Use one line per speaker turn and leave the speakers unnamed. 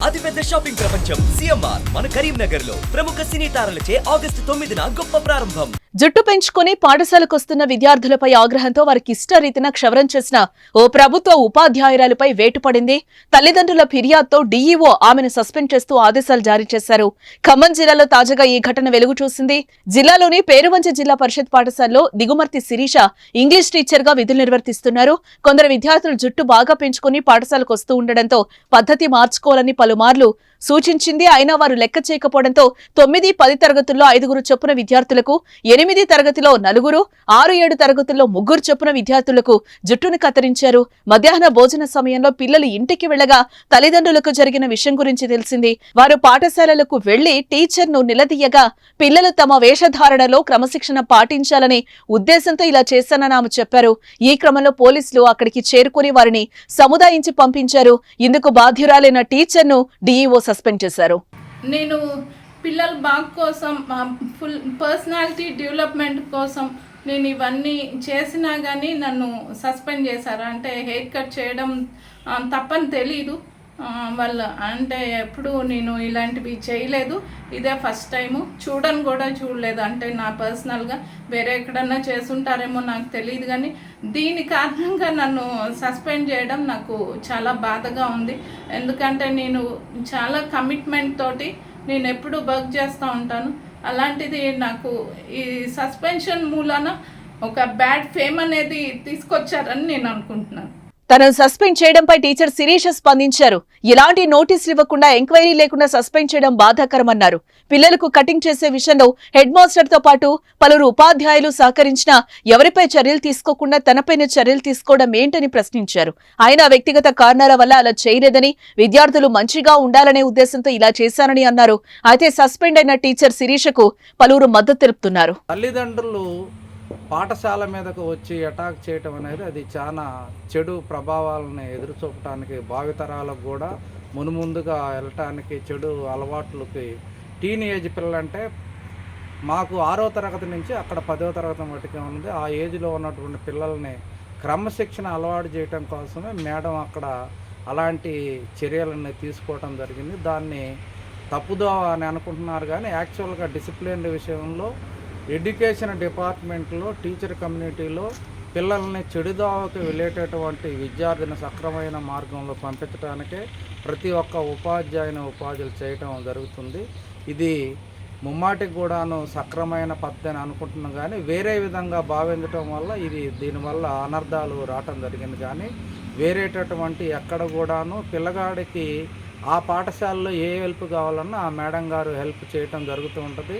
అతిపెద్ద షాపింగ్ ప్రపంచం సిఎంఆర్ మన కరీంనగర్ లో ప్రముఖ సినీ తారలచే ఆగస్టు 9న గొప్ప ప్రారంభం.
జుట్టు పెంచుకుని పాఠశాలకొస్తున్న విద్యార్థులపై ఆగ్రహంతో వారికి ఇష్టరీతిన క్షవరం చేసిన ఓ ప్రభుత్వ ఉపాధ్యాయురాలిపై వేటు పడింది. తల్లిదండ్రుల ఫిర్యాదుతో డీఈఓ ఆమెను సస్పెండ్ చేస్తూ ఆదేశాలు జారీ చేశారు. ఖమ్మం జిల్లాలో తాజాగా ఈ ఘటన వెలుగు చూసింది. జిల్లాలోని పేరువంచ జిల్లా పరిషత్ పాఠశాలలో దిగుమర్తి శిరీష ఇంగ్లీష్ టీచర్ గా విధులు నిర్వర్తిస్తున్నారు. కొందరు విద్యార్థులు జుట్టు బాగా పెంచుకుని పాఠశాలకు వస్తూ ఉండడంతో పద్ధతి మార్చుకోవాలని పలుమార్లు సూచించింది. అయినా వారు లెక్క చేయకపోవడంతో 9, 10 తరగతుల్లో 5 చొప్పున విద్యార్థులకు, 8 తరగతిలో 4, 6, 7 తరగతుల్లో 3 చొప్పున విద్యార్థులకు జుట్టును కత్తిరించారు. మధ్యాహ్న భోజన సమయంలో పిల్లలు ఇంటికి వెళ్లగా తల్లిదండ్రులకు జరిగిన విషయం గురించి తెలిసింది. వారు పాఠశాలలకు వెళ్లి టీచర్ను నిలదీయగా పిల్లలు తమ వేషధారణలో క్రమశిక్షణ పాటించాలనే ఉద్దేశంతో ఇలా చేశానని ఆమె చెప్పారు. ఈ క్రమంలో పోలీసులు అక్కడికి చేరుకుని వారిని సముదాయించి పంపించారు. ఇందుకు బాధ్యురాలైన టీచర్ను డీఈఓ సస్పెండ్ చేశారు.
నేను పిల్లల బాగు కోసం, ఫుల్ పర్సనాలిటీ డెవలప్మెంట్ కోసం నేను ఇవన్నీ చేసినా కానీ నన్ను సస్పెండ్ చేశారు. అంటే హెయిర్ కట్ చేయడం తప్పని తెలీదు వాళ్ళు. అంటే ఎప్పుడు నేను ఇలాంటివి చేయలేదు, ఇదే ఫస్ట్ టైము. చూడలేదు. అంటే నా పర్సనల్గా వేరే ఎక్కడన్నా చేసుంటారేమో నాకు తెలియదు, కానీ దీని కారణంగా నన్ను సస్పెండ్ చేయడం నాకు చాలా బాధగా ఉంది. ఎందుకంటే నేను చాలా కమిట్మెంట్ తోటి నేను ఎప్పుడు వర్క్ చేస్తూ ఉంటాను. అలాంటిది నాకు ఈ సస్పెన్షన్ మూలాన ఒక బ్యాడ్ ఫేమ్ అనేది తీసుకొచ్చారని నేను అనుకుంటున్నాను.
తనను సస్పెండ్ చేయడంపై టీచర్ శిరీష స్పందించారు. ఇలాంటి నోటీసులు ఇవ్వకుండా, ఎంక్వైరీ లేకుండా సస్పెండ్ చేయడం బాధాకరమన్నారు. పిల్లలకు కటింగ్ చేసే విషయంలో హెడ్ మాస్టర్ తో పాటు పలువురు ఉపాధ్యాయులు సహకరించినా ఎవరిపై చర్యలు తీసుకోకుండా తనపైన చర్యలు తీసుకోవడం ఏంటని ప్రశ్నించారు. ఆయన వ్యక్తిగత కారణాల వల్ల అలా చేయలేదని, విద్యార్థులు మంచిగా ఉండాలనే ఉద్దేశంతో ఇలా చేశానని అన్నారు. అయితే సస్పెండ్ అయిన టీచర్ శిరీషకు పలువురు మద్దతు తెలుపుతున్నారు.
తల్లిదండ్రులు పాఠశాల మీదకు వచ్చి అటాక్ చేయటం అనేది అది చాలా చెడు ప్రభావాలను ఎదురుచూపటానికి, భావితరాలకు కూడా మునుముందుగా వెళ్ళటానికి, చెడు అలవాట్లకి, టీనేజ్ పిల్లలంటే మాకు 6వ తరగతి నుంచి అక్కడ 10వ తరగతి మట్టుకే ఉంది. ఆ ఏజ్లో ఉన్నటువంటి పిల్లల్ని క్రమశిక్షణ అలవాటు చేయటం కోసమే మేడం అక్కడ అలాంటి చర్యలను తీసుకోవటం జరిగింది. దాన్ని తప్పుదో అని అనుకుంటున్నారు, కానీ యాక్చువల్గా డిసిప్లిన్ విషయంలో ఎడ్యుకేషన్ డిపార్ట్మెంట్లో, టీచర్ కమ్యూనిటీలో పిల్లల్ని చెడుదావకి వెళ్ళేటటువంటి విద్యార్థిని సక్రమైన మార్గంలో పంపించడానికే ప్రతి ఒక్క ఉపాధ్యాయులు చేయటం జరుగుతుంది. ఇది ముమ్మాటికి కూడాను సక్రమైన పద్ధతి అని అనుకుంటున్నాం, కానీ వేరే విధంగా భావించటం వల్ల దీనివల్ల అనర్థాలు రావటం జరిగింది. కానీ వేరేటటువంటి ఎక్కడ కూడాను పిల్లగాడికి ఆ పాఠశాలలో ఏ హెల్ప్ కావాలన్నా ఆ మేడం గారు హెల్ప్ చేయటం జరుగుతూ ఉంటుంది.